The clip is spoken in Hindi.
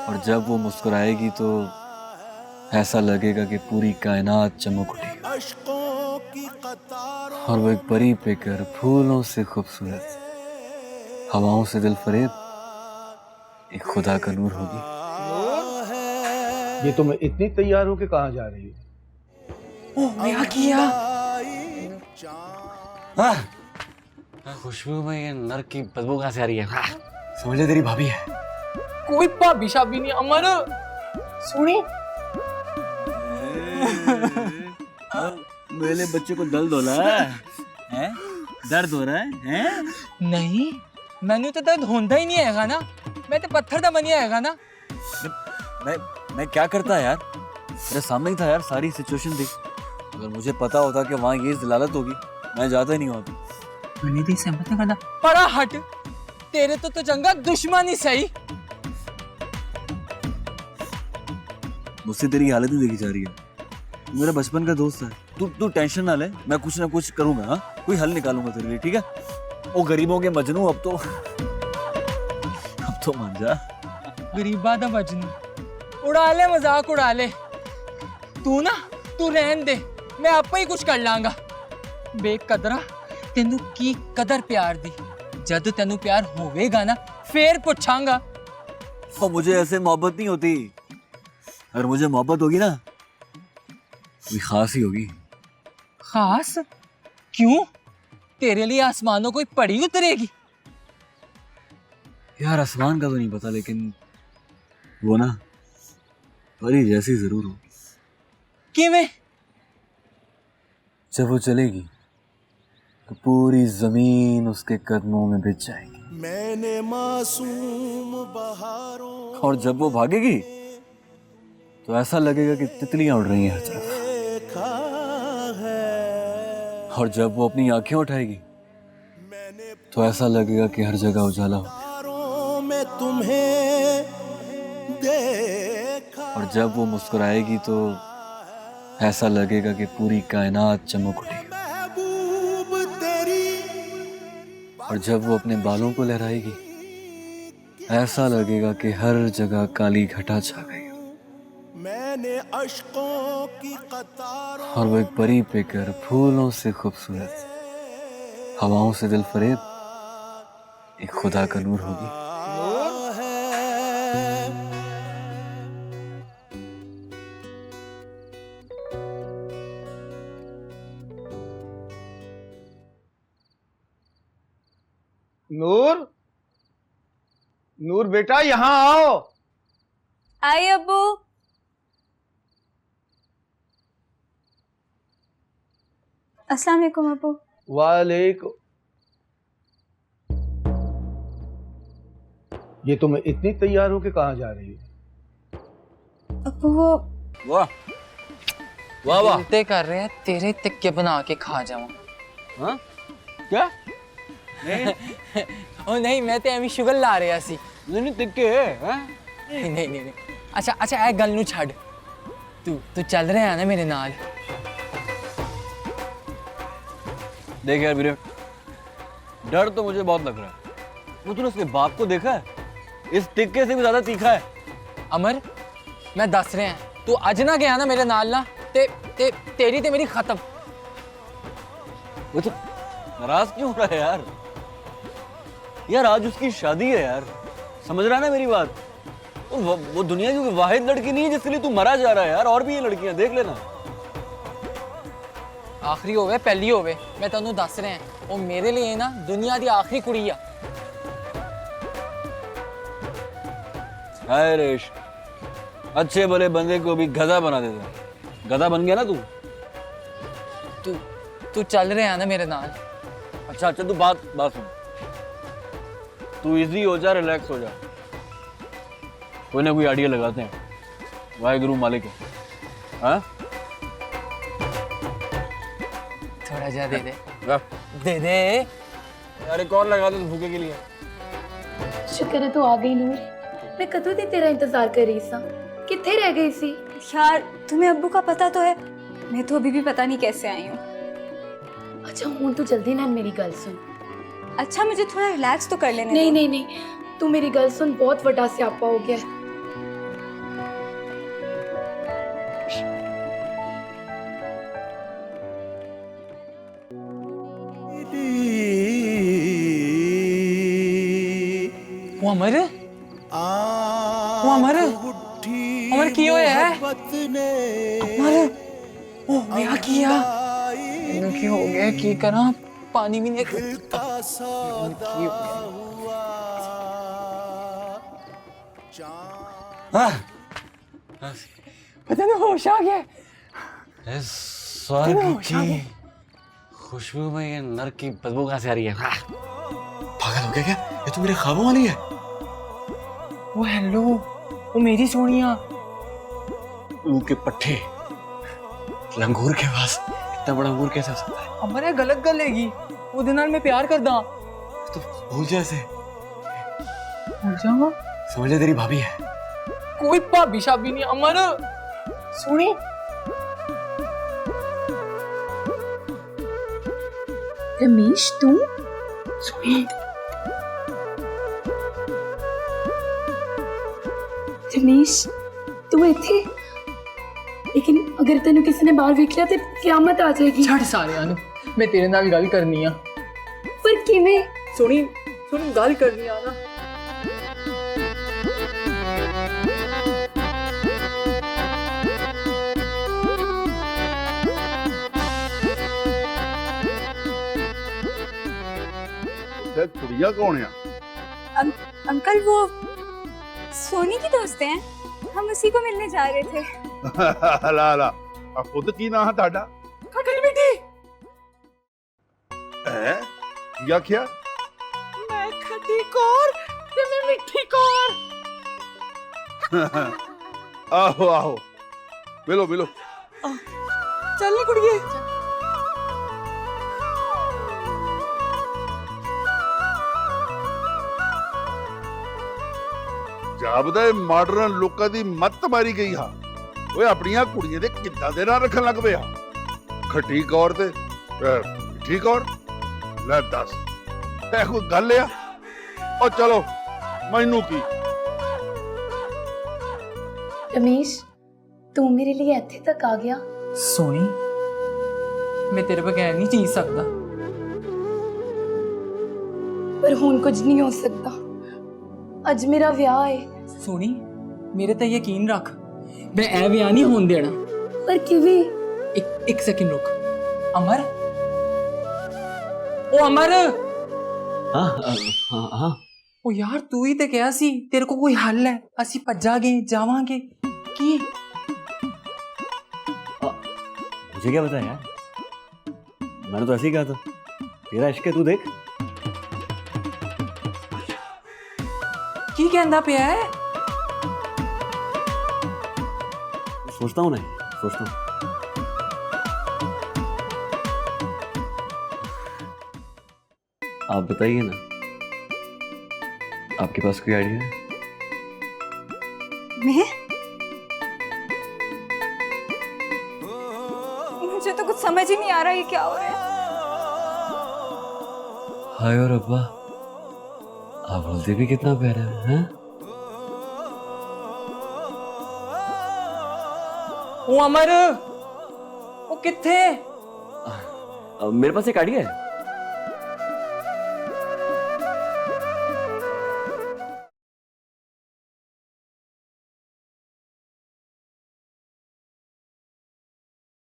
और जब वो मुस्कुराएगी तो ऐसा लगेगा कि पूरी कायनात चमक उठी और वो एक परी पेकर फूलों से खूबसूरत, हवाओं से दिल फरेब, एक खुदा का नूर होगी। ये तुम इतनी तैयार हो के कहाँ जा रही हो? क्या किया? खुशबू में ये नर की बदबू कहाँ से आ रही है? समझ ले तेरी भाभी है। कोई भाभी शाबी नहीं अमर। सुनी मेरे बच्चे को दर्द हो रहा है? दर्द हो रहा है? नहीं, मैंने तो दर्द होता ही नहीं है ना। मैं तो पत्थर दा बनिया है ना। मैं क्या करता यार, मेरे सामने ही था यार, सारी सिचुएशन थी। अगर मुझे पता होता कि वहाँ ये जलालत होगी, मैं जाता ही नहीं होता। मैंने तो सहमत नहीं करना। पड़ा हट, तेरे तो चंगा दुश्मन ही सही। मुझसे तेरी हालत नहीं देखी जा रही है। तू मेरा बचपन का दोस्त है। तू टेंशन ना ले, मैं कुछ ना कुछ करूंगा। हाँ, कोई हल निकालूंगा तेरे लिए, ठीक है? वो गरीबों के मजनू अब तो मान जा। गरीबा दा मजनू उड़ा ले, मजाक उड़ा ले। तू रहन दे, मैं आपे ही कुछ कर लांगा। बेकदरा तेनू की कदर प्यार दी, जद तेनू प्यार होवेगा ना फिर पूछांगा। और मुझे ऐसे मोहब्बत नहीं होती। अगर मुझे मोहब्बत होगी ना, कोई खास ही होगी। खास? क्यों? तेरे लिए आसमानों कोई पड़ी उतरेगी? यार आसमान का तो नहीं पता, लेकिन वो ना परी जैसी जरूर होगी। किवें? जब वो चलेगी तो पूरी जमीन उसके कदमों में बिछ जाएगी। मैंने मासूम बहारों। और जब वो भागेगी तो ऐसा लगेगा कि तितलियां उड़ रही हैं हर तरफ। और जब वो अपनी आंखें उठाएगी तो ऐसा लगेगा कि हर जगह उजाला हो। और जब वो मुस्कुराएगी तो ऐसा लगेगा कि पूरी कायनात चमक उठी। और जब वो अपने बालों को लहराएगी, ऐसा लगेगा कि हर जगह काली घटा छा गई। और वो एक परी पेकर फूलों से खूबसूरत, हवाओं से दिल फरेब, एक खुदा का नूर होगी। नूर, नूर बेटा यहाँ आओ। आई अब्बू। अस्सलाम वालेकुम अब्बू। वालेकुम। ये तुम इतनी तैयार हो के कहाँ जा रही हो? अब्बू वो वाह वाह वाह, उल्टे कर रहे हैं, तेरे तिक्के बना के खा जाऊं। हाँ क्या? ओ नहीं, मैं तो एवं शुगर ला रहा सी। नहीं तिक्के हैं? नहीं। अच्छा ए गल नू छड़। तू चल रहा है ना मेरे नाल? देख यार वीरे, डर तो मुझे बहुत लग रहा है। वो तूने उसके बाप को देखा है? इस तिक्के से भी ज्यादा तीखा है। अमर, मैं दस रहा हैं, तू अज ना गया ना मेरे नाल ना ते तेरी ते मेरी खत्म। वो तो नाराज क्यों हो रहा है यार? यार आज उसकी शादी है यार, समझ रहा है ना मेरी बात? वो दुनिया की वाहिद लड़की नहीं है जिसके लिए तू मरा जा रहा है यार। और भी ये लड़कियां देख लेना। आखिरी होवे पहली होवे, मैं तेनू दस रहा हैं, वो मेरे लिए ना दुनिया की आखिरी कुड़ी आ। हाय रेश, अच्छे भले बंदे को भी गधा बना देता है। गधा बन गया ना तू। तू चल रहा है ना मेरे नाल? अच्छा तू बात सुन। तू इजी हो जा, रिलैक्स हो जा। कोई ना कोई आइडिया लगाते हैं। वाहेगुरु मालिक है। हाँ थोड़ा जा दे दे। यार एक और लगा दे भूखे के लिए। शुक्र है तू आ गई नूर। मैं कदों दी तेरा इंतजार कर रही सा। किथे रह गई सी? यार तुम्हें अब्बू का पता तो है, मैं तो अभी भी पता नहीं कैसे आई हूँ। अच्छा हुन तू जल्दी ना मेरी गल सुन। अच्छा मुझे थोड़ा रिलैक्स तो कर लेने नहीं, तू मेरी गल सुन, बहुत वड्डा स्यापा हो गया है। अमर अमर अमर की होया है अमर ओ मेरा किया इन्हें की हो गया की करा पानी भी नहीं पता नहीं होश आ गया स्वर्ग की खुशबू में ये नर की बदबू कहाँ से आ रही है? पागल हो गया क्या? ये तो मेरे ख्वाबों वाली है। वो हेलो वो मेरी सोनिया ऊँ के पट्टे लंगूर के पास इतना बड़ा अंगूर कैसे हो सकता है? अमर ये गलत गलेगी वो दिन मैं प्यार करदा तो भूल जा इसे, भूल जाऊंगा समझ ले तेरी भाभी है। कोई भाभी शाबी नहीं अमर सुनी रमेश तू सुनी रमेश तू इथे लेकिन अगर तेन किसी ने बाहर वेख लिया तो क्यामत आ जाएगी। छड़ सारे मैं तेरे नाल गल करनी आ पर किवें? सुनी सुनी गल करनी आ ना कुड़िया कौन है? अंकल वो सोनी की दोस्त हैं, हम उसी को मिलने जा रहे थे। हला हला खुद की ना है ताड़ा खटल बेटी है क्या क्या? मैं खटी कौर ते मैं मिठी कौर आहो आहो मिलो मिलो। चल नी कुड़िए ਜਾਪਦਾ ਮਾਡਰਨ ਲੋਕਾਂ ਦੀ ਮੱਤ ਮਾਰੀ ਗਈ ਹਾਂ। ਓਏ ਆਪਣੀਆਂ ਕੁੜੀਆਂ ਦੇ ਕਿੱਦਾਂ ਦੇ ਨਾਲ ਰੱਖਣ ਲੱਗ ਪਿਆ? ਖੱਟੀ ਕੌਰ ਤੇ ਮਿੱਠੀ ਕੌਰ ਲੈ ਦੱਸ ਇਹ ਕੋਈ ਗੱਲ ਆ? ਉਹ ਚਲੋ ਮੈਨੂੰ ਕੀ रमेश तू मेरे लिए इथे तक आ गया। सोनी मैं तेरे बगैर नहीं जी सकता पर हुन कुछ नहीं हो सकता। अज मेरा ब्याह है। सोनी मेरे ते यकीन रख मैं ए ब्याह नहीं होने देना। पर किवें? एक सेकंड रुक अमर ओ अमर हाँ हाँ हाँ ओ यार तू ही ते कहा सी तेरे को कोई हल है असी भजागे जावांगे की मुझे क्या पता यार, मैंने तो ऐसे ही कहा था तेरा इश्क है तू देख। की कहंदा पिया है? सोचता हूँ नहीं सोचता हूँ। आप बताइए ना, आपके पास कोई आइडिया है? मैं मुझे तो कुछ समझ ही नहीं आ रहा ये क्या हो रहा है। हाय और अब्बा, आप बोलते भी कितना प्यारा है हैं? ओ अमर ओ किथे? मेरे पास एक आइडिया है।